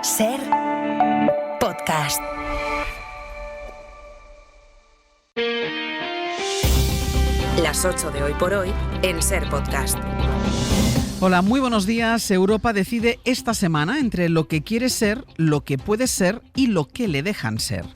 Ser podcast. Las 8 de hoy por hoy en Ser Podcast. Hola, muy buenos días. Europa decide esta semana entre lo que quiere ser, lo que puede ser y lo que le dejan ser.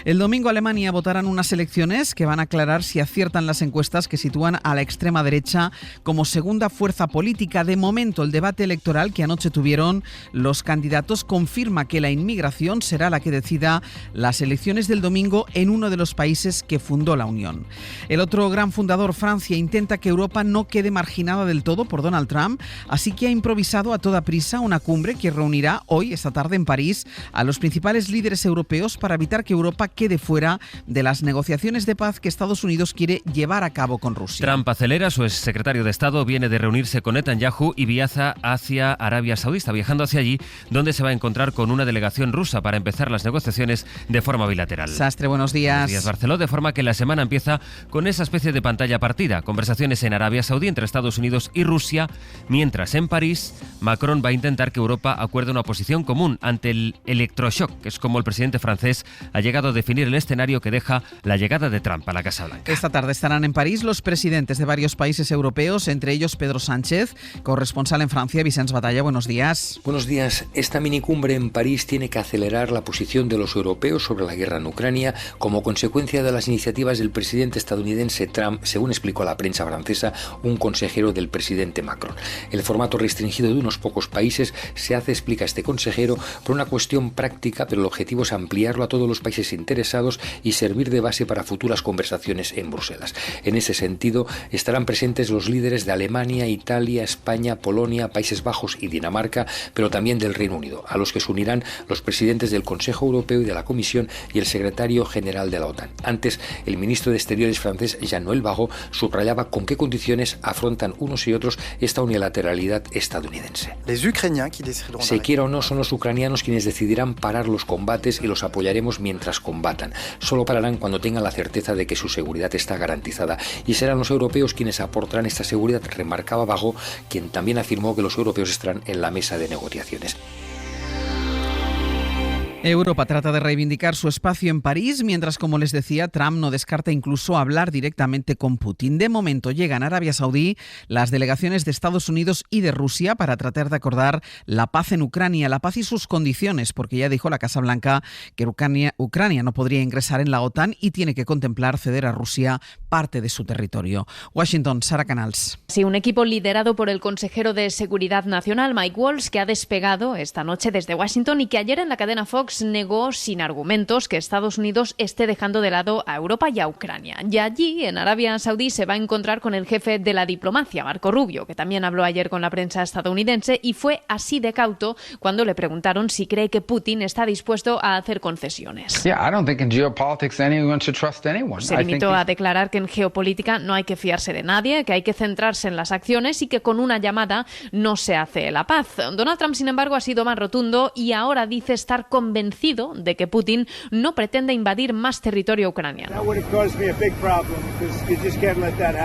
El domingo Alemania votarán unas elecciones que van a aclarar si aciertan las encuestas que sitúan a la extrema derecha como segunda fuerza política. De momento, el debate electoral que anoche tuvieron los candidatos confirma que la inmigración será la que decida las elecciones del domingo en uno de los países que fundó la Unión. El otro gran fundador, Francia, intenta que Europa no quede marginada del todo por Donald Trump. Así que ha improvisado a toda prisa una cumbre que reunirá hoy, esta tarde en París, a los principales líderes europeos para evitar que Europa quede fuera de las negociaciones de paz que Estados Unidos quiere llevar a cabo con Rusia. Trump acelera, su exsecretario de Estado viene de reunirse con Netanyahu y viaja hacia Arabia Saudí, está viajando hacia allí, donde se va a encontrar con una delegación rusa para empezar las negociaciones de forma bilateral. Sastre, buenos días. Buenos días, Barceló, de forma que la semana empieza con esa especie de pantalla partida, conversaciones en Arabia Saudí entre Estados Unidos y Rusia, mientras en París, Macron va a intentar que Europa acuerde una posición común ante el electroshock, que es como el presidente francés ha llegado a definir el escenario que deja la llegada de Trump a la Casa Blanca. Esta tarde estarán en París los presidentes de varios países europeos, entre ellos Pedro Sánchez, corresponsal en Francia. Vicens Batalla, buenos días. Buenos días. Esta minicumbre en París tiene que acelerar la posición de los europeos sobre la guerra en Ucrania como consecuencia de las iniciativas del presidente estadounidense Trump, según explicó a la prensa francesa un consejero del presidente Macron. El formato restringido de unos pocos países se hace, explica este consejero, por una cuestión práctica, pero el objetivo es ampliarlo a todos los países interesados y servir de base para futuras conversaciones en Bruselas. En ese sentido, estarán presentes los líderes de Alemania, Italia, España, Polonia, Países Bajos y Dinamarca, pero también del Reino Unido, a los que se unirán los presidentes del Consejo Europeo y de la Comisión y el secretario general de la OTAN. Antes, el ministro de Exteriores francés, Jean-Noël Barrot, subrayaba con qué condiciones afrontan unos y otros esta unilateralidad estadounidense. Se quiera o no, son los ucranianos quienes decidirán parar los combates y los apoyaremos mientras combatan. Solo pararán cuando tengan la certeza de que su seguridad está garantizada y serán los europeos quienes aportarán esta seguridad, remarcaba Barrot, quien también afirmó que los europeos estarán en la mesa de negociaciones. Europa trata de reivindicar su espacio en París, mientras, como les decía, Trump no descarta incluso hablar directamente con Putin. De momento llegan a Arabia Saudí las delegaciones de Estados Unidos y de Rusia para tratar de acordar la paz en Ucrania, la paz y sus condiciones, porque ya dijo la Casa Blanca que Ucrania no podría ingresar en la OTAN y tiene que contemplar ceder a Rusia parte de su territorio. Washington, Sara Canals. Sí, un equipo liderado por el consejero de Seguridad Nacional, Mike Waltz, que ha despegado esta noche desde Washington y que ayer en la cadena Fox negó sin argumentos que Estados Unidos esté dejando de lado a Europa y a Ucrania. Y allí, en Arabia Saudí, se va a encontrar con el jefe de la diplomacia, Marco Rubio, que también habló ayer con la prensa estadounidense y fue así de cauto cuando le preguntaron si cree que Putin está dispuesto a hacer concesiones. Se limitó a declarar que en geopolítica no hay que fiarse de nadie, que hay que centrarse en las acciones y que con una llamada no se hace la paz. Donald Trump, sin embargo, ha sido más rotundo y ahora dice estar convencido de que Putin no pretende invadir más territorio ucraniano.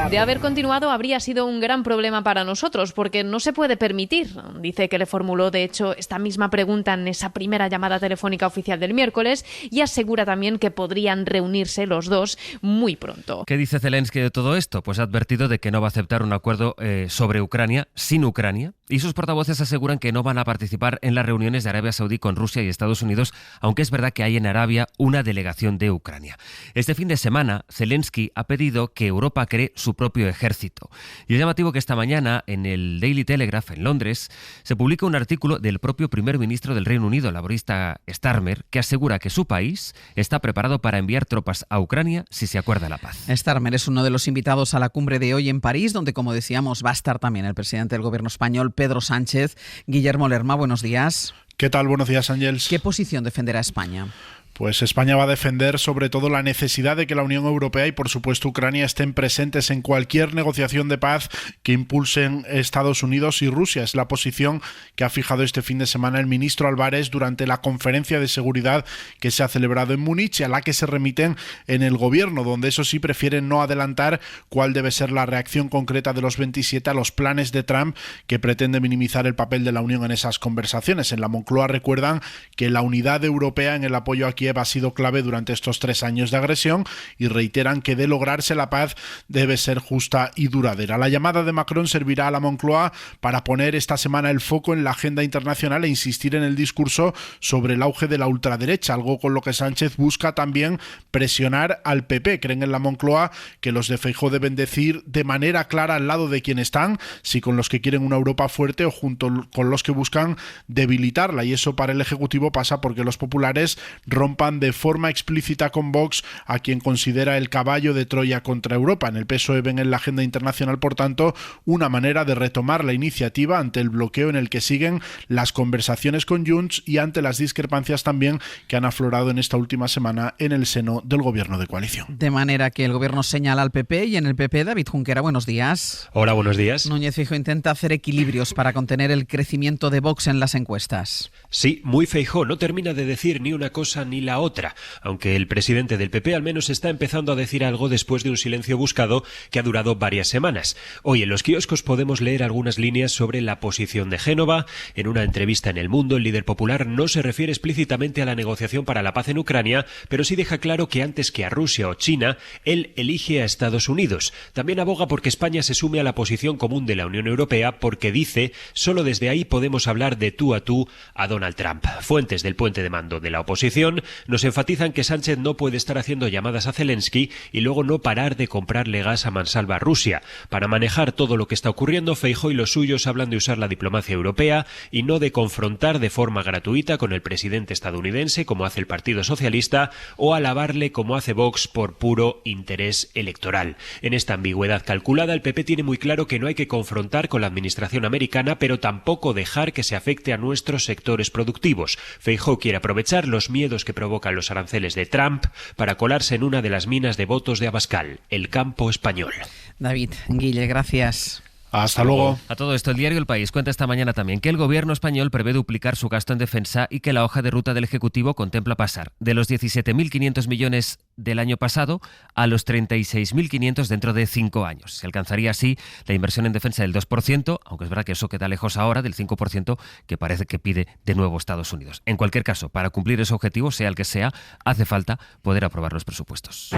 De haber continuado, habría sido un gran problema para nosotros, porque no se puede permitir. Dice que le formuló, de hecho, esta misma pregunta en esa primera llamada telefónica oficial del miércoles y asegura también que podrían reunirse los dos muy pronto. ¿Qué dice Zelensky de todo esto? Pues ha advertido de que no va a aceptar un acuerdo sobre Ucrania sin Ucrania, y sus portavoces aseguran que no van a participar en las reuniones de Arabia Saudí con Rusia y Estados Unidos, aunque es verdad que hay en Arabia una delegación de Ucrania. Este fin de semana, Zelensky ha pedido que Europa cree su propio ejército. Y es llamativo que esta mañana, en el Daily Telegraph, en Londres, se publica un artículo del propio primer ministro del Reino Unido, el laborista Starmer, que asegura que su país está preparado para enviar tropas a Ucrania si se acuerda la paz. Starmer es uno de los invitados a la cumbre de hoy en París, donde, como decíamos, va a estar también el presidente del gobierno español, Pedro Sánchez. Guillermo Lerma, buenos días. ¿Qué tal? Buenos días, Ángels. ¿Qué posición defenderá España? Pues España va a defender sobre todo la necesidad de que la Unión Europea y por supuesto Ucrania estén presentes en cualquier negociación de paz que impulsen Estados Unidos y Rusia. Es la posición que ha fijado este fin de semana el ministro Álvarez durante la conferencia de seguridad que se ha celebrado en Múnich, a la que se remiten en el gobierno, donde eso sí prefieren no adelantar cuál debe ser la reacción concreta de los 27 a los planes de Trump, que pretende minimizar el papel de la Unión en esas conversaciones. En la Moncloa recuerdan que la unidad europea en el apoyo a Kiev ha sido clave durante estos 3 años de agresión y reiteran que de lograrse la paz debe ser justa y duradera. La llamada de Macron servirá a la Moncloa para poner esta semana el foco en la agenda internacional e insistir en el discurso sobre el auge de la ultraderecha, algo con lo que Sánchez busca también presionar al PP. Creen en la Moncloa que los de Feijóo deben decir de manera clara al lado de quién están, si con los que quieren una Europa fuerte o junto con los que buscan debilitarla, y eso para el Ejecutivo pasa porque los populares rompan de forma explícita con Vox, a quien considera el caballo de Troya contra Europa. En el PSOE ven en la agenda internacional, por tanto, una manera de retomar la iniciativa ante el bloqueo en el que siguen las conversaciones con Junts y ante las discrepancias también que han aflorado en esta última semana en el seno del gobierno de coalición. De manera que el gobierno señala al PP y en el PP David Junquera, buenos días. Hola, buenos días. Núñez Feijóo intenta hacer equilibrios para contener el crecimiento de Vox en las encuestas. Sí, muy Feijóo, no termina de decir ni una cosa ni la otra, aunque el presidente del PP al menos está empezando a decir algo después de un silencio buscado que ha durado varias semanas. Hoy en los kioscos podemos leer algunas líneas sobre la posición de Génova. En una entrevista en El Mundo, el líder popular no se refiere explícitamente a la negociación para la paz en Ucrania, pero sí deja claro que antes que a Rusia o China, él elige a Estados Unidos. También aboga porque España se sume a la posición común de la Unión Europea, porque dice, solo desde ahí podemos hablar de tú a Donald Trump. Fuentes del puente de mando de la oposición nos enfatizan que Sánchez no puede estar haciendo llamadas a Zelensky y luego no parar de comprarle gas a mansalva a Rusia. Para manejar todo lo que está ocurriendo, Feijóo y los suyos hablan de usar la diplomacia europea y no de confrontar de forma gratuita con el presidente estadounidense, como hace el Partido Socialista, o alabarle como hace Vox por puro interés electoral. En esta ambigüedad calculada, el PP tiene muy claro que no hay que confrontar con la administración americana, pero tampoco dejar que se afecte a nuestros sectores productivos. Feijóo quiere aprovechar los miedos que provocan los aranceles de Trump para colarse en una de las minas de votos de Abascal, el campo español. David, Guille, gracias. Hasta luego. A todo esto, el diario El País cuenta esta mañana también que el gobierno español prevé duplicar su gasto en defensa y que la hoja de ruta del Ejecutivo contempla pasar de los 17.500 millones del año pasado a los 36.500 dentro de 5 años. Se alcanzaría así la inversión en defensa del 2%, aunque es verdad que eso queda lejos ahora del 5% que parece que pide de nuevo Estados Unidos. En cualquier caso, para cumplir ese objetivo, sea el que sea, hace falta poder aprobar los presupuestos.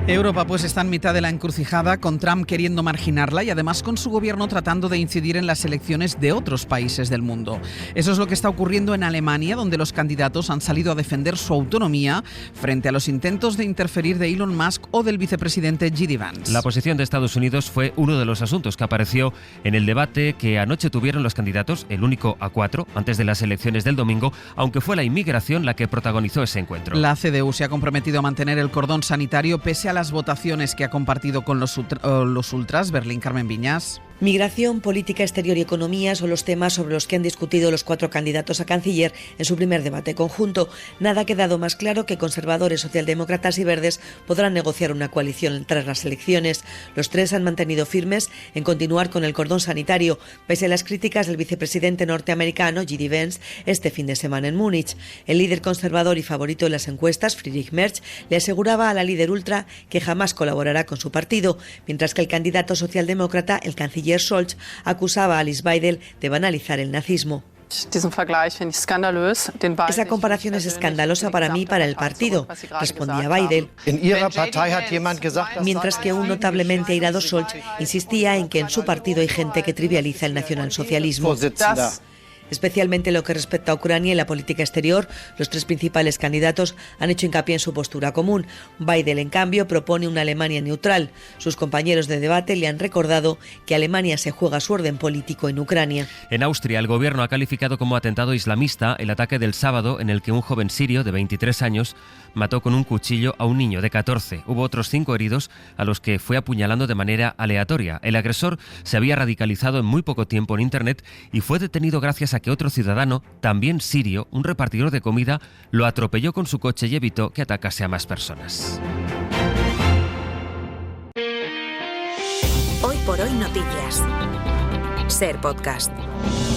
Europa pues está en mitad de la encrucijada, con Trump queriendo marginarla y además con su gobierno tratando de incidir en las elecciones de otros países del mundo. Eso es lo que está ocurriendo en Alemania, donde los candidatos han salido a defender su autonomía frente a los intentos de interferir de Elon Musk o del vicepresidente J.D. Vance. La posición de Estados Unidos fue uno de los asuntos que apareció en el debate que anoche tuvieron los candidatos, el único a 4, antes de las elecciones del domingo, aunque fue la inmigración la que protagonizó ese encuentro. La CDU se ha comprometido a mantener el cordón sanitario pese a las votaciones que ha compartido con los ultras. Berlín, Carmen Viñas. Migración, política exterior y economía son los temas sobre los que han discutido los 4 candidatos a canciller en su primer debate conjunto. Nada ha quedado más claro que conservadores, socialdemócratas y verdes podrán negociar una coalición tras las elecciones. Los 3 han mantenido firmes en continuar con el cordón sanitario, pese a las críticas del vicepresidente norteamericano J.D. Vance este fin de semana en Múnich. El líder conservador y favorito en las encuestas, Friedrich Merz, le aseguraba a la líder ultra que jamás colaborará con su partido, mientras que el candidato socialdemócrata, el canciller Scholz, acusaba a Alice Weidel de banalizar el nazismo. Esa comparación es escandalosa para mí y para el partido, respondía Weidel. Mientras que un notablemente airado Scholz insistía en que en su partido hay gente que trivializa el nacionalsocialismo. Especialmente en lo que respecta a Ucrania y la política exterior, los 3 principales candidatos han hecho hincapié en su postura común. Weidel, en cambio, propone una Alemania neutral. Sus compañeros de debate le han recordado que Alemania se juega su orden político en Ucrania. En Austria, el gobierno ha calificado como atentado islamista el ataque del sábado en el que un joven sirio de 23 años mató con un cuchillo a un niño de 14. Hubo otros 5 heridos a los que fue apuñalando de manera aleatoria. El agresor se había radicalizado en muy poco tiempo en Internet y fue detenido gracias a que otro ciudadano, también sirio, un repartidor de comida, lo atropelló con su coche y evitó que atacase a más personas. Hoy por hoy noticias. Ser podcast.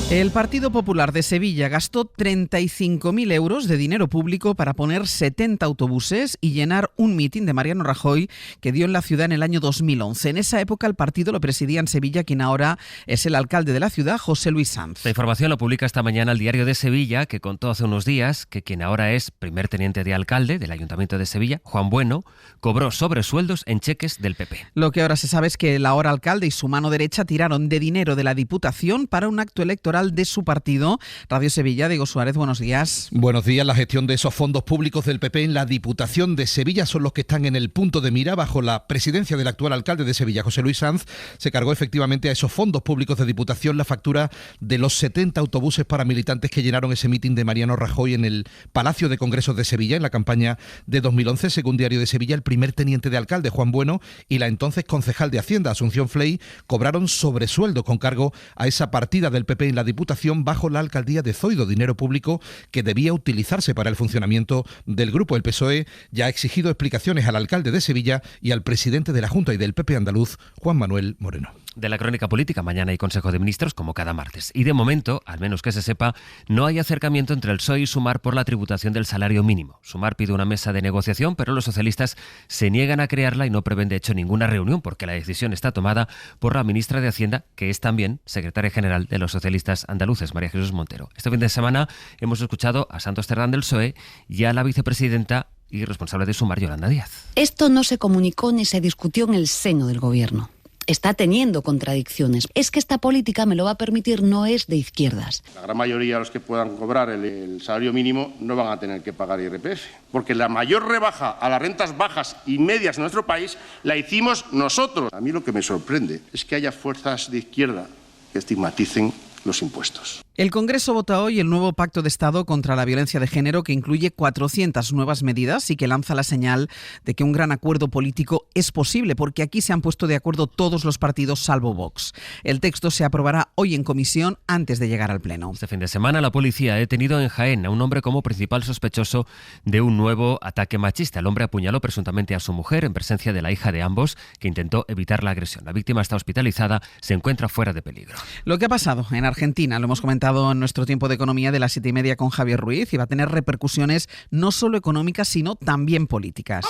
El Partido Popular de Sevilla gastó 35.000 euros de dinero público para poner 70 autobuses y llenar un mitin de Mariano Rajoy que dio en la ciudad en el año 2011. En esa época el partido lo presidía en Sevilla quien ahora es el alcalde de la ciudad, José Luis Sanz. La información lo publica esta mañana el Diario de Sevilla, que contó hace unos días que quien ahora es primer teniente de alcalde del Ayuntamiento de Sevilla, Juan Bueno, cobró sobresueldos en cheques del PP. Lo que ahora se sabe es que el ahora alcalde y su mano derecha tiraron de dinero de la Diputación para un acto electoral de su partido. Radio Sevilla, Diego Suárez, buenos días. Buenos días. La gestión de esos fondos públicos del PP en la Diputación de Sevilla son los que están en el punto de mira. Bajo la presidencia del actual alcalde de Sevilla, José Luis Sanz, se cargó efectivamente a esos fondos públicos de Diputación la factura de los 70 autobuses paramilitantes que llenaron ese mitin de Mariano Rajoy en el Palacio de Congresos de Sevilla en la campaña de 2011. Según Diario de Sevilla, el primer teniente de alcalde, Juan Bueno, y la entonces concejal de Hacienda, Asunción Fley, cobraron sobresueldo con cargo a esa partida del PP en la Diputación bajo la alcaldía de Zoido, dinero público que debía utilizarse para el funcionamiento del grupo. El PSOE ya ha exigido explicaciones al alcalde de Sevilla y al presidente de la Junta y del PP andaluz, Juan Manuel Moreno. De la crónica política, mañana hay Consejo de Ministros como cada martes. Y de momento, al menos que se sepa, no hay acercamiento entre el PSOE y Sumar por la tributación del salario mínimo. Sumar pide una mesa de negociación, pero los socialistas se niegan a crearla y no prevén de hecho ninguna reunión porque la decisión está tomada por la ministra de Hacienda, que es también secretaria general de los socialistas andaluces, María Jesús Montero. Este fin de semana hemos escuchado a Santos Cerdán del PSOE y a la vicepresidenta y responsable de Sumar, Yolanda Díaz. Esto no se comunicó ni se discutió en el seno del gobierno. Está teniendo contradicciones. Es que esta política, me lo va a permitir, no es de izquierdas. La gran mayoría de los que puedan cobrar el salario mínimo no van a tener que pagar IRPF, porque la mayor rebaja a las rentas bajas y medias en nuestro país la hicimos nosotros. A mí lo que me sorprende es que haya fuerzas de izquierda que estigmaticen los impuestos. El Congreso vota hoy el nuevo Pacto de Estado contra la violencia de género que incluye 400 nuevas medidas y que lanza la señal de que un gran acuerdo político es posible, porque aquí se han puesto de acuerdo todos los partidos salvo Vox. El texto se aprobará hoy en comisión antes de llegar al Pleno. Este fin de semana la policía ha detenido en Jaén a un hombre como principal sospechoso de un nuevo ataque machista. El hombre apuñaló presuntamente a su mujer en presencia de la hija de ambos, que intentó evitar la agresión. La víctima está hospitalizada, se encuentra fuera de peligro. Lo que ha pasado en Argentina, lo hemos comentado en nuestro tiempo de economía de las 7:30 con Javier Ruiz, y va a tener repercusiones no solo económicas, sino también políticas.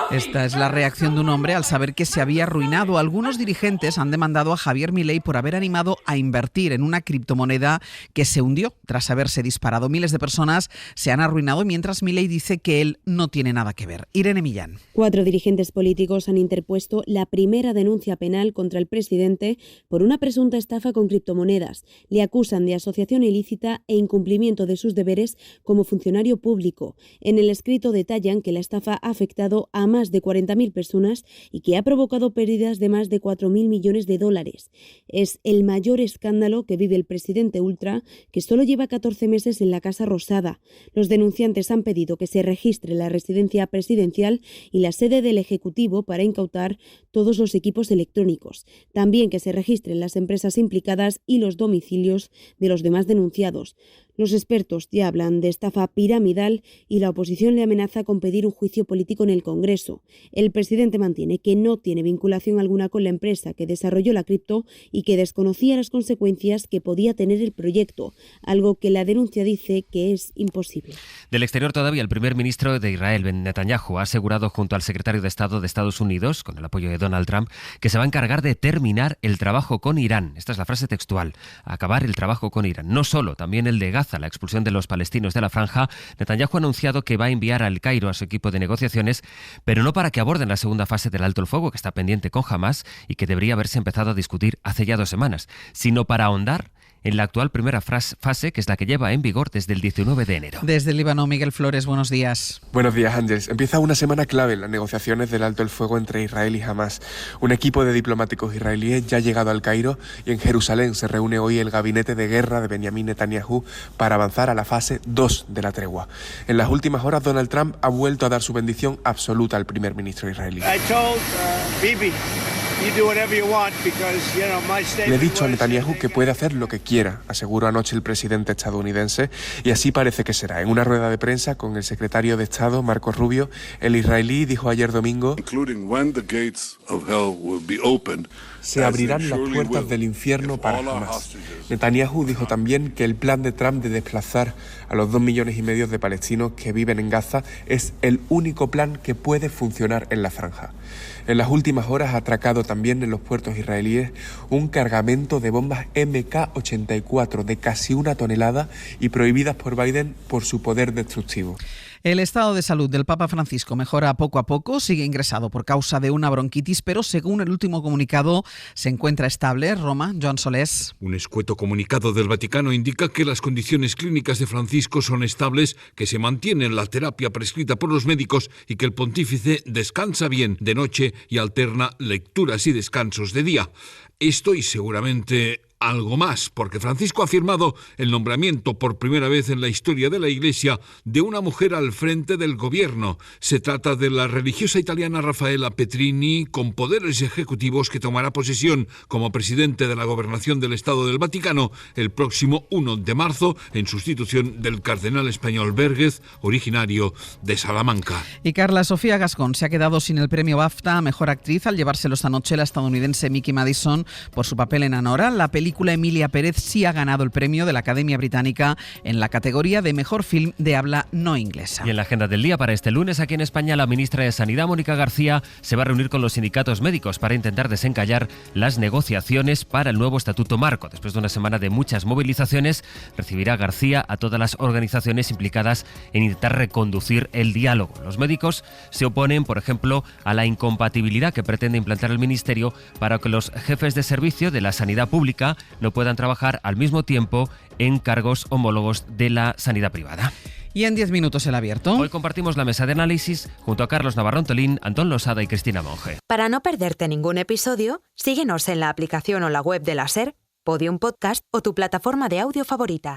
Esta es la reacción de un hombre al saber que se había arruinado. Algunos dirigentes han demandado a Javier Milei por haber animado a invertir en una criptomoneda que se hundió tras haberse disparado. Miles de personas se han arruinado mientras Milei dice que él no tiene nada que ver. Irene Millán. 4 dirigentes políticos han interpuesto la primera denuncia penal contra el presidente por una presunta estafa con criptomonedas. Le acusan de asociación ilícita e incumplimiento de sus deberes como funcionario público. En el escrito detallan que la estafa ha afectado a más de 40.000 personas y que ha provocado pérdidas de más de 4.000 millones de dólares. Es el mayor escándalo que vive el presidente ultra, que solo lleva 14 meses en la Casa Rosada. Los denunciantes han pedido que se registre la residencia presidencial y la sede del Ejecutivo para incautar todos los equipos electrónicos. También que se registren las empresas implicadas y los domicilios de los demás denunciados. Los expertos ya hablan de estafa piramidal y la oposición le amenaza con pedir un juicio político en el Congreso. El presidente mantiene que no tiene vinculación alguna con la empresa que desarrolló la cripto y que desconocía las consecuencias que podía tener el proyecto, algo que la denuncia dice que es imposible. Del exterior todavía, el primer ministro de Israel, Ben Netanyahu, ha asegurado junto al secretario de Estado de Estados Unidos, con el apoyo de Donald Trump, que se va a encargar de terminar el trabajo con Irán. Esta es la frase textual: acabar el trabajo con Irán. No solo, también el de Gaza, la expulsión de los palestinos de la franja. Netanyahu ha anunciado que va a enviar al Cairo a su equipo de negociaciones, pero no para que aborden la segunda fase del alto el fuego, que está pendiente con Hamás y que debería haberse empezado a discutir hace ya 2 semanas, sino para ahondar en la actual primera fase, que es la que lleva en vigor desde el 19 de enero. Desde el Líbano, Miguel Flores, buenos días. Buenos días, Ángeles. Empieza una semana clave en las negociaciones del alto el fuego entre Israel y Hamás. Un equipo de diplomáticos israelíes ya ha llegado al Cairo y en Jerusalén se reúne hoy el gabinete de guerra de Benjamín Netanyahu para avanzar a la fase 2 de la tregua. En las últimas horas, Donald Trump ha vuelto a dar su bendición absoluta al primer ministro israelí. Le he dicho a Netanyahu que puede hacer lo que quiera, aseguró anoche el presidente estadounidense, y así parece que será. En una rueda de prensa con el secretario de Estado, Marco Rubio, el israelí dijo ayer domingo: se abrirán las puertas del infierno para Hamás. Netanyahu dijo también que el plan de Trump de desplazar a los 2,5 millones de palestinos que viven en Gaza es el único plan que puede funcionar en la franja. En las últimas horas ha atracado también en los puertos israelíes un cargamento de bombas MK-84 de casi 1 tonelada y prohibidas por Biden por su poder destructivo. El estado de salud del Papa Francisco mejora poco a poco, sigue ingresado por causa de una bronquitis, pero según el último comunicado se encuentra estable. Roma, Joan Solés. Un escueto comunicado del Vaticano indica que las condiciones clínicas de Francisco son estables, que se mantiene la terapia prescrita por los médicos y que el pontífice descansa bien de noche y alterna lecturas y descansos de día. Esto y seguramente algo más, porque Francisco ha firmado el nombramiento por primera vez en la historia de la Iglesia de una mujer al frente del gobierno. Se trata de la religiosa italiana Raffaella Petrini, con poderes ejecutivos, que tomará posesión como presidente de la Gobernación del Estado del Vaticano el próximo 1 de marzo, en sustitución del cardenal español Vérguez, originario de Salamanca. Y Carla Sofía Gascón se ha quedado sin el premio BAFTA a Mejor Actriz al llevárselo esta noche la estadounidense Mickey Madison por su papel en Anora. La película Emilia Pérez sí ha ganado el premio de la Academia Británica en la categoría de Mejor Film de habla no inglesa. Y en la agenda del día para este lunes, aquí en España, la ministra de Sanidad, Mónica García, se va a reunir con los sindicatos médicos para intentar desencallar las negociaciones para el nuevo Estatuto Marco. Después de una semana de muchas movilizaciones, recibirá García a todas las organizaciones implicadas en intentar reconducir el diálogo. Los médicos se oponen, por ejemplo, a la incompatibilidad que pretende implantar el Ministerio para que los jefes de servicio de la sanidad pública no puedan trabajar al mismo tiempo en cargos homólogos de la sanidad privada. Y en 10 minutos el abierto. Hoy compartimos la mesa de análisis junto a Carlos Navarro Antolín, Antón Losada y Cristina Monge. Para no perderte ningún episodio, síguenos en la aplicación o la web de la SER, Podium Podcast o tu plataforma de audio favorita.